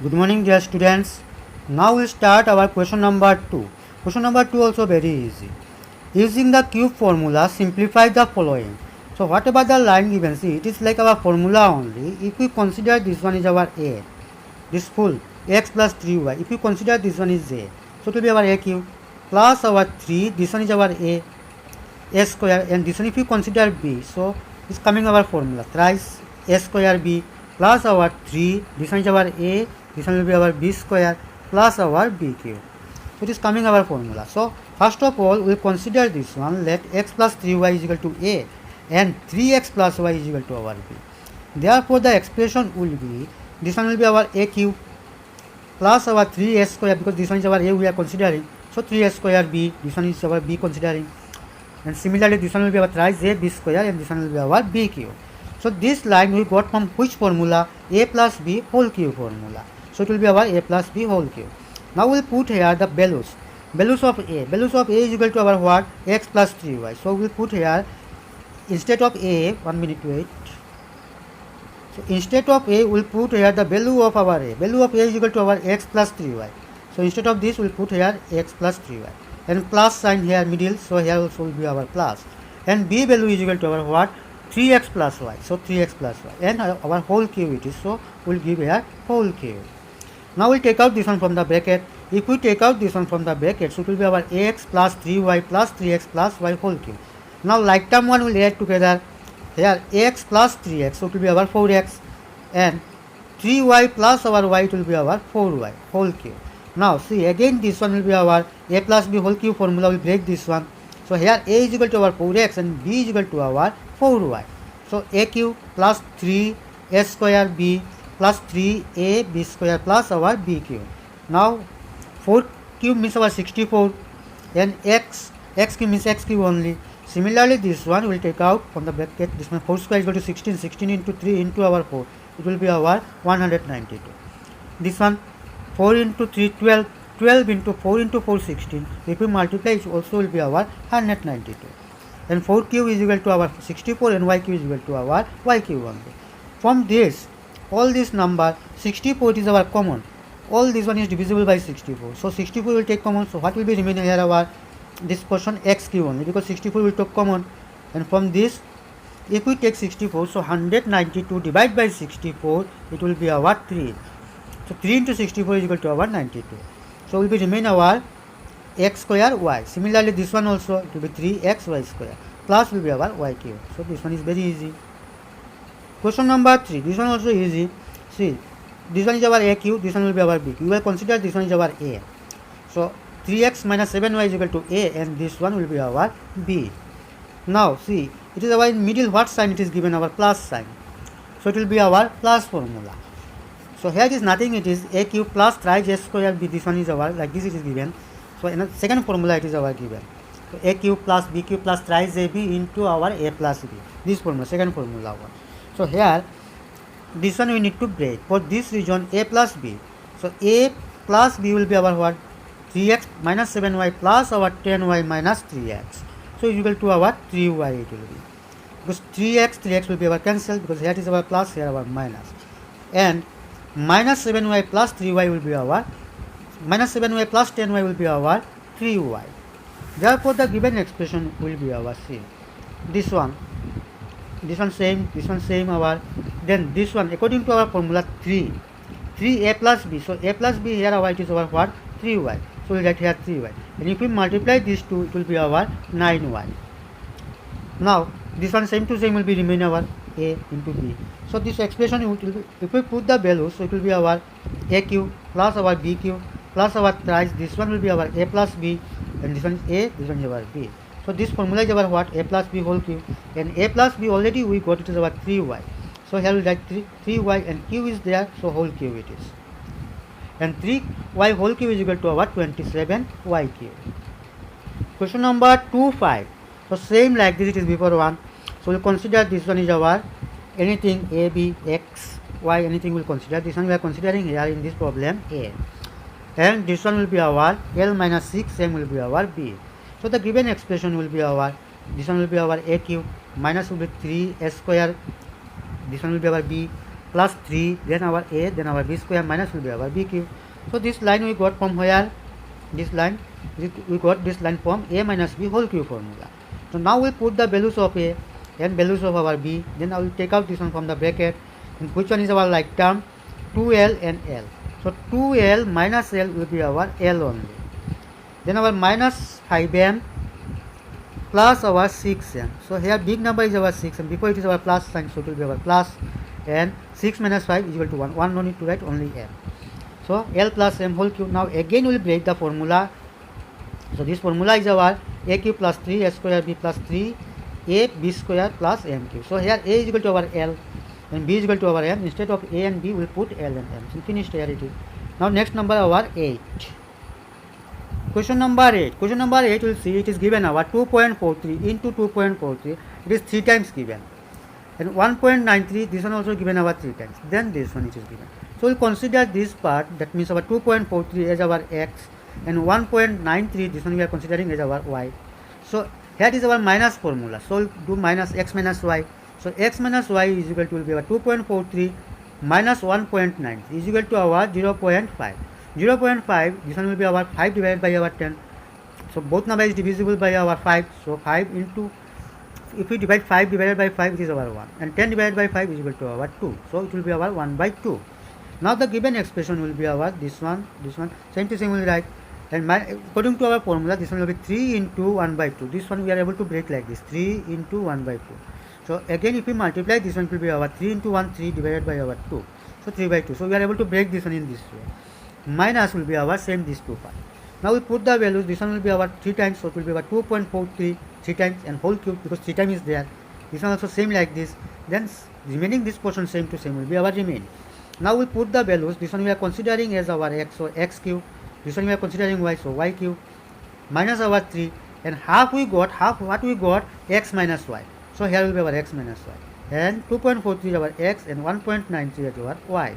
Good morning, dear students. Now we start our question number 2. Question number 2 also very easy. Using the cube formula, simplify the following. So whatever the line given, see it is like our formula only. If we consider this one is our a, this full x plus 3y. If you consider this one is a, so it will be our a cube plus our 3. This one is our a square, and this one if you consider b, so it's coming our formula thrice a square b plus our 3. This one is our a. This one will be our b square plus our b cube. So it is coming our formula. So first of all, we consider this one. Let x plus 3y is equal to a and 3x plus y is equal to our b. Therefore, the expression will be, this one will be our a cube plus our 3a square, because this one is our a we are considering. So 3a square b, this one is our b considering. And similarly, this one will be our thrice a b square and this one will be our b cube. So this line we got from which formula? A plus b whole cube formula. So it will be our a plus b whole cube. Now we will put here the values. Values of a. Values of a is equal to our what? X plus 3y. So we will put here, instead of a, 1 minute wait. So instead of a, we will put here the value of our a. Value of a is equal to our x plus 3y. So instead of this, we will put here x plus 3y. And plus sign here middle, so here also will be our plus. And b value is equal to our what? 3x plus y. So 3x plus y. And our whole cube it is, so we will give here whole cube. Now we will take out this one from the bracket. If we take out this one from the bracket, so it will be our ax plus 3y plus 3x plus y whole cube. Now like term 1 will add together. Here ax plus 3x, so it will be our 4x, and 3y plus our y, it will be our 4y whole cube. Now see, again this one will be our a plus b whole cube formula. We will break this one. So here a is equal to our 4x and b is equal to our 4y. So a cube plus 3 a square b plus 3a b square plus our b cube. Now 4 cube means our 64, and x cube means x cube only. Similarly, this one will take out from the bracket. This one 4 square is equal to 16. 16 into 3 into our 4. It will be our 192. This one 4 into 3 12. 12 into 4 into 4 16. If we multiply, it also will be our 192. And 4 cube is equal to our 64 and y cube is equal to our y cube only. From this, all this number 64 is our common. All this one is divisible by 64. So 64 will take common. So what will be remaining here? Our this portion x cube only, because 64 will take common. And from this, if we take 64, so 192 divided by 64, it will be our 3. So 3 into 64 is equal to our 92. So will be remain our x square y. Similarly, this one also, it will be 3xy square plus will be our y cube. So this one is very easy. Question number 3. This one also easy. See, this one is our a cube, this one will be our b cube. We will consider this one is our a. So 3x minus 7y is equal to a, and this one will be our b. Now see, it is our in middle what sign it is given? Our plus sign. So it will be our plus formula. So here is nothing, it is a cube plus thrice a square b. This one is our, like this it is given. So in the second formula it is our given. So a cube plus b cube plus thrice ab into our a plus b. This formula, second formula one. So here this one we need to break. For this region a plus b. So a plus b will be our what? 3x minus 7y plus our 10y minus 3x. So is equal to our 3y it will be. Because 3x will be our cancel, because here is our plus, here our minus. And minus 7y plus 3y will be our, minus 7y plus 10y will be our 3y. Therefore, the given expression will be our C. This one same our, then this one according to our formula 3a plus b. So a plus b, here our it is our what? 3y. So we write here 3y. And if we multiply these two, it will be our 9y. Now this one same to same will be remain our a into b. So this expression will be, if we put the values, so it will be our a cube plus our b cube plus our thrice. This one will be our a plus b, and this one is a, this one is our b. So this formula is our what? A plus b whole cube, and a plus b already we got, it is our 3y. So here we write 3y and cube is there, so whole cube it is. And 3y whole cube is equal to our 27y cube. Question number 2-5. So same like this it is before one. So we'll consider this one is our anything a, b, x, y, anything we'll consider. This one we are considering here in this problem a. And this one will be our L minus 6, same will be our b. So the given expression will be our, this one will be our a cube, minus will be 3 s square, this one will be our b, plus 3, then our a, then our b square minus will be our b cube. So this line we got from where? This line, we got this line from a minus b whole cube formula. So now we put the values of a and values of our b, then I will take out this one from the bracket, and which one is our like term? 2l and l. So 2l minus l will be our l only. Then our minus 5m plus our 6m. So here big number is our 6, and before it is our plus sign, so it will be our plus, and 6 minus 5 is equal to 1. 1 no need to write, only m. So l plus m whole cube. Now again we will break the formula. So this formula is our a cube plus 3 a square b plus 3 a b square plus m cube. So here a is equal to our l and b is equal to our m. Instead of a and b we will put l and m. So finished, here it is. Now next number our 8. Question number 8. Question number 8 will see it is given our 2.43 into 2.43. It is 3 times given. And 1.93, this one also given our 3 times. Then this one it is given. So we will consider this part, that means our 2.43 as our x, and 1.93 this one we are considering as our y. So here is our minus formula. So we will do minus x minus y. So x minus y is equal to will be our 2.43 minus 1.93 is equal to our 0.5. 0.5, this one will be our 5 divided by our 10. So both number is divisible by our 5. So 5 into, if we divide 5 divided by 5, it is our 1. And 10 divided by 5 is equal to our 2. So it will be our 1 by 2. Now the given expression will be our this one, same to same will write. And according to our formula, this one will be 3 into 1 by 2. This one we are able to break like this, 3 into 1 by 2. So again if we multiply, this one will be our 3 into 1, 3 divided by our 2. So 3 by 2. So we are able to break this one in this way. Minus will be our same these two part. Now we put the values, this one will be our 3 times, so it will be our 2.43 3 times and whole cube, because 3 times is there. This one also same like this. Then remaining this portion same to same will be our remain. Now we put the values, this one we are considering as our x, so x cube. This one we are considering y, so y cube, minus our 3, and half we got, half what we got, x minus y. So here will be our x minus y, and 2.43 our x, and 1.93 as our y.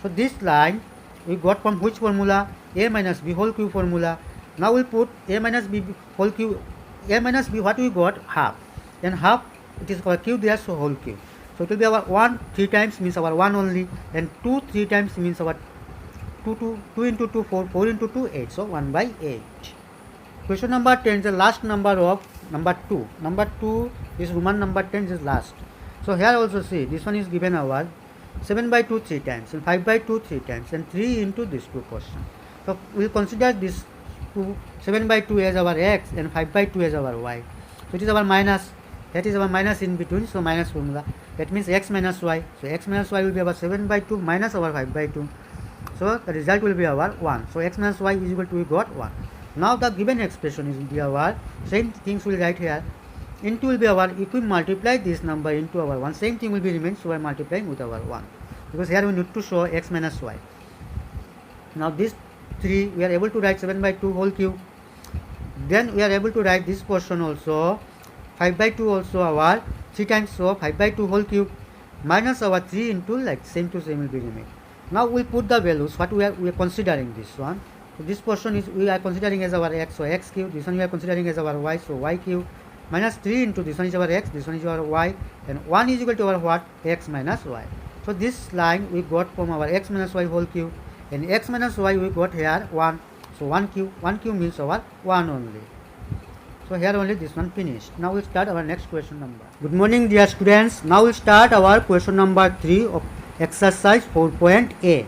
So this line we got from which formula? A minus b whole cube formula. Now we put a minus b whole cube, a minus b, what we got? Half, and half it is our cube there, so whole cube. So it will be our 1 3 times means our 1 only, and 2 3 times means our 2 into 2 4, 4 into 2 8, so 1 by 8. Question number 10 is the last number of number 2. Number 2 is Roman number 10 is last. So here also see, this one is given our 7 by 2 3 times, and 5 by 2 3 times, and 3 into this 2 portion. So we will consider this 7 by 2 as our x, and 5 by 2 as our y. So it is our minus, that is our minus in between, so minus formula. That means x minus y. So x minus y will be our 7 by 2 minus our 5 by 2. So the result will be our 1. So x minus y is equal to, we got 1. Now the given expression is will be our, same things will write here. Into will be our, if we multiply this number into our 1, same thing will be remain, so we are multiplying with our 1. Because here we need to show x minus y. Now this 3, we are able to write 7 by 2 whole cube. Then we are able to write this portion also, 5 by 2 also our 3 times, so 5 by 2 whole cube, minus our 3 into, like same to same will be remain. Now we put the values, what we are considering this one. So this portion is, we are considering as our x, so x cube. This one we are considering as our y, so y cube, minus 3 into this one is our x, this one is our y, and 1 is equal to our what? X minus y. So this line we got from our x minus y whole cube, and x minus y we got here 1. So 1 cube means our 1 only. So here only this one finished. Now we start our next question number. Good morning dear students. Now we start our question number 3 of exercise 4.a.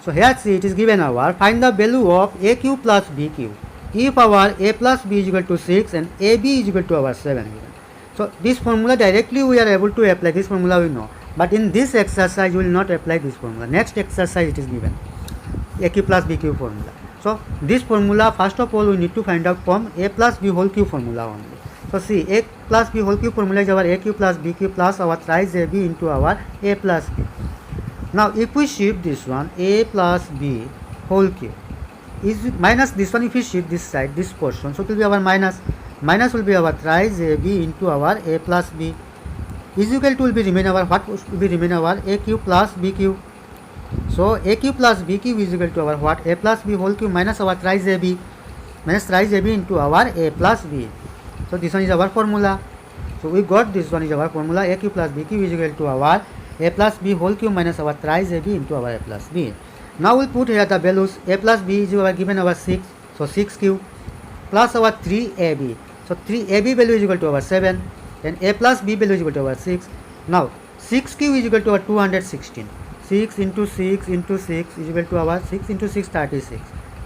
So here see, it is given our, find the value of a cube plus b cube if our a plus b is equal to 6 and ab is equal to our 7 given. So this formula directly we are able to apply, this formula we know, but in this exercise we will not apply this formula. Next exercise it is given a cube plus b cube formula. So this formula first of all we need to find out from a plus b whole cube formula only. So see, a plus b whole cube formula is our a cube plus b cube plus our thrice ab into our a plus b. Now if we shift this one, a plus b whole cube is minus this one, if we shift this side, this portion, so it will be our minus, minus will be our thrice ab into our a plus b is equal to will be remain our, what will be remain our a cube plus b cube. So a cube plus b cube is equal to our what? A plus b whole cube minus our thrice ab, minus thrice ab into our a plus b. So this one is our formula. So we got this one is our formula, a cube plus b cube is equal to our a plus b whole cube minus our thrice ab into our a plus b. Now we'll put here the values. A plus b is our given our 6, so 6 cube plus our 3ab. So 3ab value is equal to our 7 and a plus b value is equal to our 6. Now 6 cube is equal to our 216. 6 into 6 into 6 is equal to our 6 into 6 36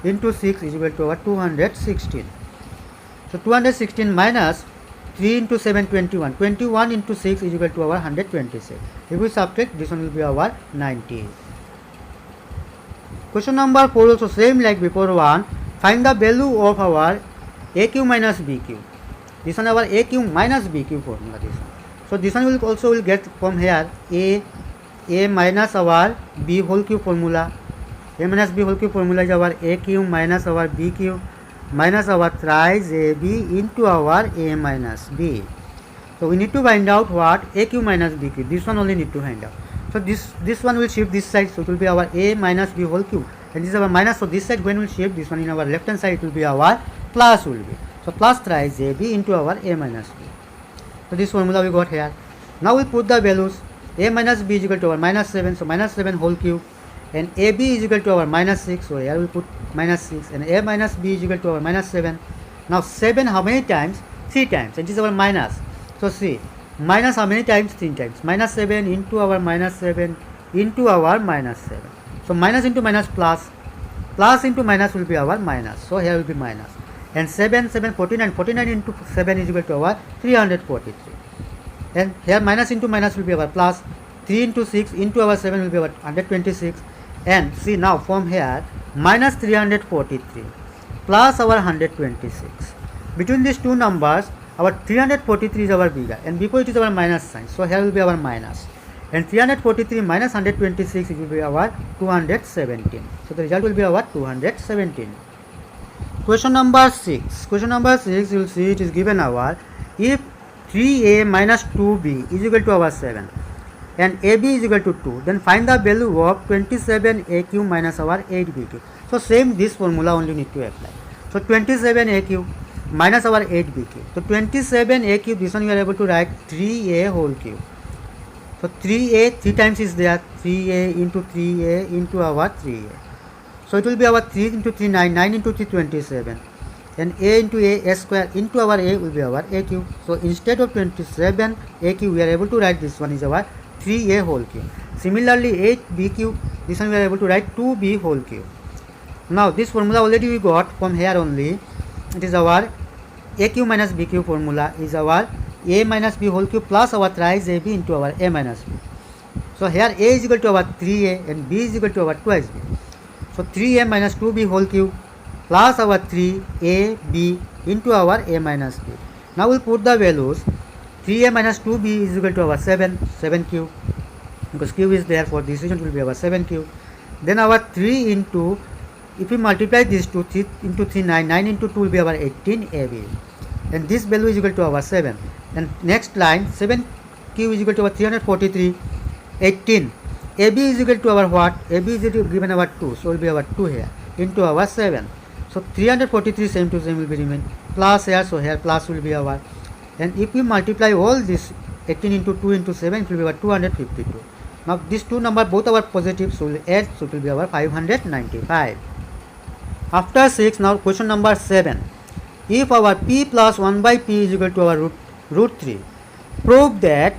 into 6 is equal to our 216. So 216 minus 3 into 7 21. 21 into 6 is equal to our 126. If we subtract, this one will be our 90. Question number 4 also same like before one. Find the value of our aq minus bq. This one our aq minus bq formula. This one. So this one will also get from here a minus our b whole cube formula. A minus b whole cube formula is our aq minus our bq minus our thrice ab into our a minus b. So we need to find out what aq minus bq. This one only need to find out. So this one will shift this side, so it will be our a minus b whole cube, and this is our minus. So this side when we shift this one in our left hand side, it will be our plus will be. So plus thrice ab into our a minus b. So this formula we got here. Now we put the values. A minus b is equal to our minus 7, so minus 7 whole cube, and ab is equal to our minus 6, so here we put minus 6, and a minus b is equal to our minus 7. Now 7 how many times? 3 times, and this is our minus. So see, minus how many times? 3 times. Minus 7 into our minus 7 into our minus 7. So minus into minus plus, plus into minus will be our minus, so here will be minus. And 7 49, 49 into 7 is equal to our 343. And here minus into minus will be our plus. 3 into 6 into our 7 will be our 126. And see now from here minus 343 plus our 126. Between these two numbers, our 343 is our bigger, and before it is our minus sign, so here will be our minus. And 343 minus 126, it will be our 217. So the result will be our 217. Question number 6. Question number 6, you will see it is given our if 3a minus 2b is equal to our 7 and ab is equal to 2, then find the value of 27aq minus our 8bq. So same this formula only need to apply. So 27aq minus our 8bq. So 27aq, this one you are able to write 3a whole cube. So 3a 3 times is there, 3a into 3a into our 3a. So it will be our 3 into 3 9, 9 into 3 27. And a into a square into our a will be our a cube. So instead of 27 a cube, we are able to write this one is our 3a whole cube. Similarly 8b cube, this one we are able to write 2b whole cube. Now this formula already we got from here only. It is our a cube minus b cube formula is our a minus b whole cube plus our thrice ab into our a minus b. So here a is equal to our 3a and b is equal to our twice b. So 3a minus 2b whole cube plus our 3ab into our a minus b. Now we'll put the values. 3a minus 2b is equal to our 7 cube, because cube is there, for this reason will be our 7 cube. Then our 3 into, if we multiply this to 3 into 3 9, 9 into 2 will be our 18ab, and this value is equal to our 7. And next line 7 cube is equal to our 343. 18 ab is equal to our what? Ab is given our 2, so will be our 2 here into our 7. So 343 same to same will be remain, plus here, so here plus will be our, and if we multiply all this 18 into 2 into 7, it will be our 252. Now these two numbers both are positive, so we will add, so it will be our 595. After 6, now question number 7. If our p plus 1 by p is equal to our root 3, prove that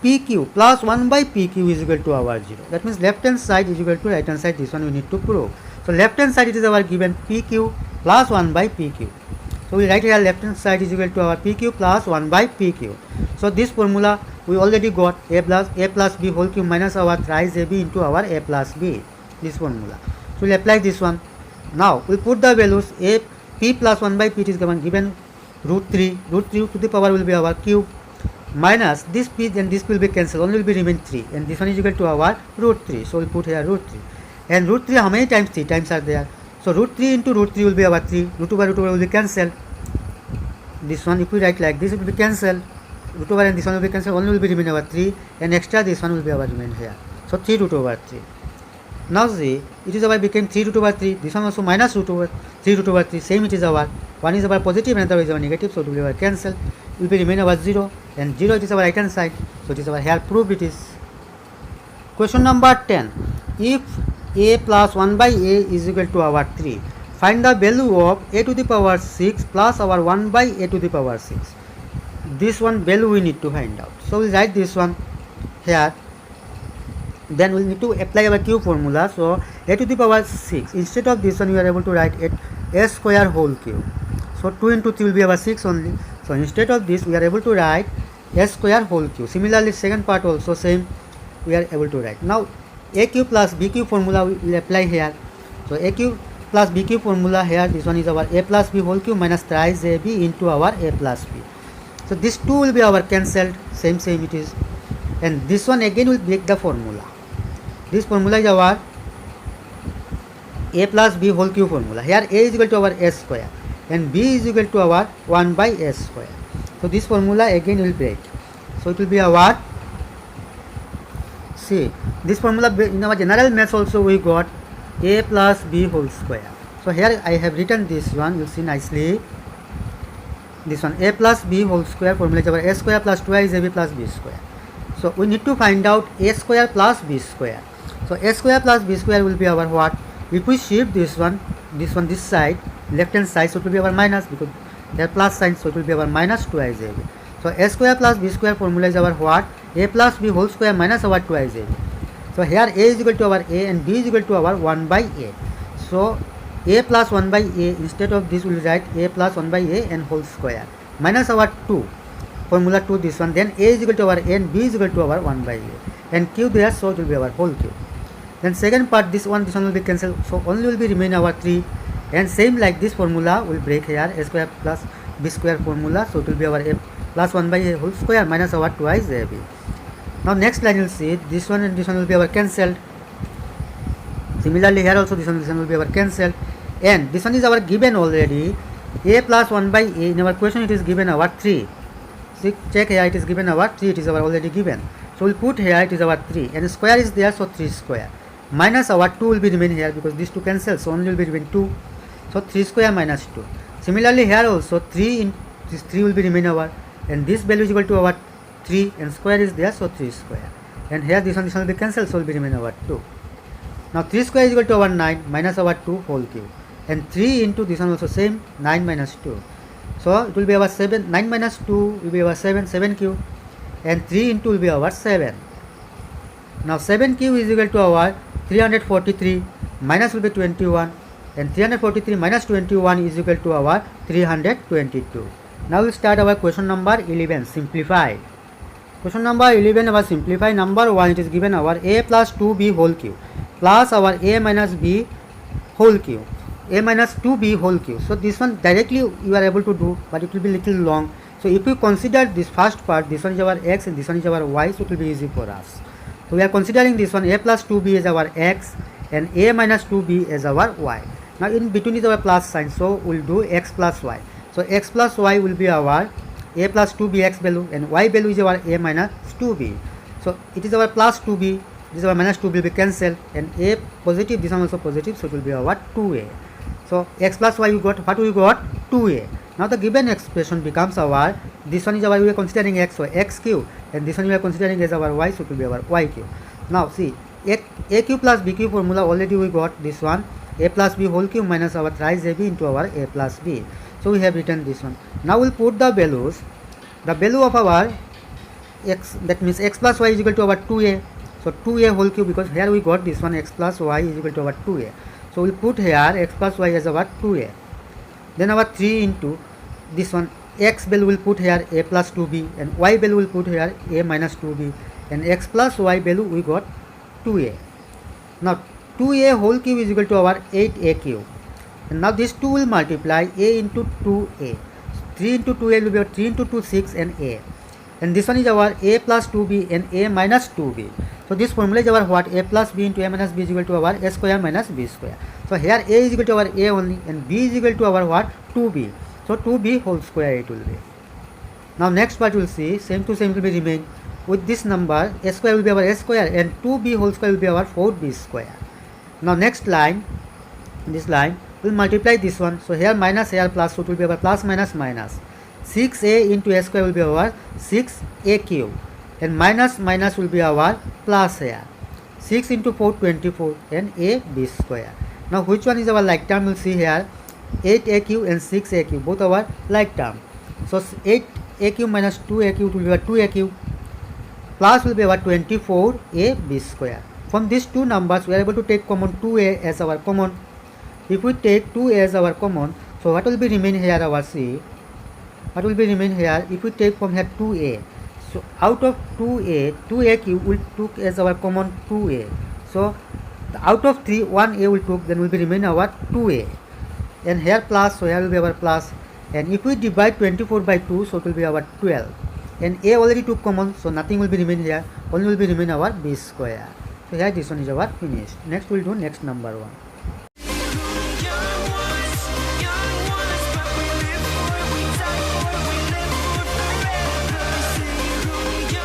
pq plus 1 by pq is equal to our 0. That means left hand side is equal to right hand side. This one we need to prove. So left hand side it is our given pq plus 1 by pq. So we write here left hand side is equal to our pq plus 1 by pq. So this formula we already got a plus b whole cube minus our thrice ab into our a plus b. This formula. So we will apply this one. Now we put the values. A p plus 1 by p is given root 3. Root 3 to the power will be our cube minus this p, and this will be cancelled. Only will be remain 3, and this one is equal to our root 3. So we will put here root 3. And root 3 how many times? 3 times are there. So root 3 into root 3 will be our 3. Root over will be cancelled. This one if we write like this, it will be cancelled. Root over and this one will be cancelled. Only will be remain our 3, and extra this one will be our remain here. So 3 root over 3. Now see, it is our became 3 root over 3. This one also minus root over 3 root over 3. Same it is our, one is our positive and another is our negative. So it will be our cancel. It will be remain our 0, and 0 it is our right hand side. So it is our here proved it is. question number 10. If a plus 1 by a is equal to our 3, find the value of a to the power 6 plus our 1 by a to the power 6. This one value we need to find out. So we'll write this one here. Then we'll need to apply our cube formula. So a to the power 6, instead of this one we are able to write a square whole cube. So 2 into 3 will be our 6 only. So instead of this we are able to write a square whole cube. Similarly second part also same we are able to write. Now a cube plus b cube formula we will apply here. So a cube plus b cube formula here, this one is our a plus b whole cube minus thrice ab into our a plus b. So this 2 will be our cancelled, same it is, and this one again will break the formula. This formula is our a plus b whole cube formula. Here a is equal to our a square and b is equal to our 1 by a square. So this formula again will break. So it will be our, see, this formula in our general maths also we got a plus b whole square. So here I have written this one, you see nicely. This one a plus b whole square formula is our a square plus 2 ab plus b square. So we need to find out a square plus b square. So a square plus b square will be our what? If we shift this one this side, left hand side, so it will be our minus because there plus sign, so it will be our minus 2 ab. So a square plus b square formula is our what? A plus b whole square minus our 2 ab. So here a is equal to our a and b is equal to our 1 by a. So a plus 1 by a, instead of this we will write a plus 1 by a and whole square minus our 2, formula 2 this one, then a is equal to our a and b is equal to our 1 by a, and cube there, so it will be our whole cube. Then second part, this one will be cancelled, so only will be remain our 3, and same like this formula will break here, a square plus b square formula, so it will be our a plus 1 by a whole square minus our twice ab. Now next line you will see this one and this one will be our cancelled. Similarly here also this one will be our cancelled, and this one is our given already, a plus 1 by a. In our question it is given our 3. See, check here, it is given our 3, it is our already given. So we'll put here it is our 3 and square is there, so 3 square minus our 2 will be remain here because these two cancel, so only will be remain 2. So 3 square minus 2. Similarly here also 3 in this 3 will be remain our, and this value is equal to our 3 and square is there, so 3 square, and here this one will be cancelled, so will be remain our 2. Now 3 square is equal to our 9 minus our 2 whole cube, and 3 into this one also same, 9 minus 2. So it will be our 7, 9 minus 2 will be our 7 cube, and 3 into will be our 7. Now 7 cube is equal to our 343 minus will be 21, and 343 minus 21 is equal to our 322. Now we'll start our question number 11, simplify. Question number 11, our simplify. Number 1, it is given our a plus 2b whole cube plus our a minus b whole cube, a minus 2b whole cube. So this one directly you are able to do, but it will be little long. So if you consider this first part, this one is our x and this one is our y, so it will be easy for us. So we are considering this one a plus 2b as our x and a minus 2b as our y. Now in between is our plus sign, so we will do x plus y. So x plus y will be our a plus 2b x value, and y value is our a minus 2b. So it is our plus 2b, this is our minus 2b will be cancelled, and a positive, this one also positive, so it will be our 2a. So x plus y we got, what we got? 2a. Now the given expression becomes our, this one is our, we are considering x, so x cube, and this one we are considering as our y, so it will be our y cube. Now see, a cube plus b cube formula already we got this one, a plus b whole cube minus our thrice ab into our a plus b. So we have written this one. Now we'll put the values. The value of our x, that means x plus y is equal to our 2a. So 2a whole cube, because here we got this one, x plus y is equal to our 2a. So we'll put here x plus y as our 2a. Then our 3 into this one, x value will put here a plus 2b, and y value will put here a minus 2b, and x plus y value we got 2a. Now 2a whole cube is equal to our 8a cube. And now this 2 will multiply a into 2a. 3 into 2a will be 3 into 2 6 and a. And this one is our a plus 2b and a minus 2b. So this formula is our what? A plus b into a minus b is equal to our a square minus b square. So here a is equal to our a only, and b is equal to our what? 2b. So 2b whole square it will be. Now next part you will see, same to same will be remain. With this number, a square will be our a square and 2b whole square will be our 4b square. Now next line, this line, we'll multiply this one. So here minus, here plus, so it will be our plus minus minus. 6a into a square will be our 6a cube, and minus minus will be our plus here. 6 into 4, 24, and a b square. Now which one is our like term? We'll see here. 8aq and 6aq, both our like term. So 8aq minus 2aq will be our 2aq, plus will be our 24ab square. From these two numbers we are able to take common 2a as our common. If we take 2a as our common, so what will be remain here? Our c, what will be remain here? If we take from here 2a, so out of 2a, 2aq will took as our common 2a. So out of 3, 1a will took, then will be remain our 2a, and here plus, so here will be our plus. And if we divide 24 by 2, so it will be our 12, and a already took common, so nothing will be remain here, only will be remain our b square. So here this one is our finished. Next we will do next number one.